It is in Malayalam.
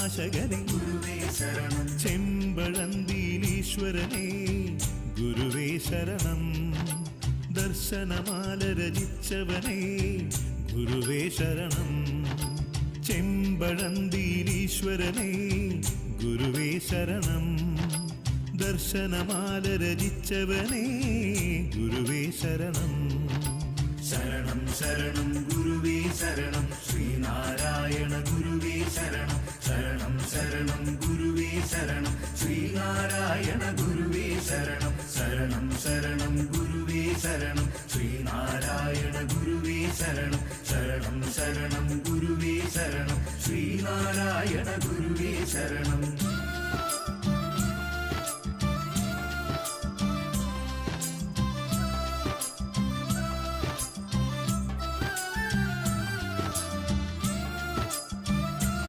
നാശകനെ ഗുരുവേ ശരണം. ചെമ്പഴന്തിയിലീശ്വരനെ ഗുരുവേ ശരണം. ദർശനമാല രചിച്ചവനെ ഗുരുവേ ശരണം. ചെമ്പഴന്തിയിലീശ്വരനെ ഗുരുവേ ശരണം. ദർശനമാല രചിച്ചവനെ ഗുരുവേ ശരണം. ശരണം ശരണം ഗുരുവേ ശരണം. ശ്രീനാരായണ ഗുരുവേ ശരണം. ശരണം ശരണം ഗുരുവേ ശരണം. ശ്രീനാരായണ ഗുരുവേ ശരണം. ശരണം ശരണം ഗുരുവേ ശരണം. ശ്രീനാരായണ ഗുരുവേ ശരണം. ശരണം ശരണം ഗുരുവേ ശരണം. ശ്രീനാരായണ ഗുരുവേ ശരണം.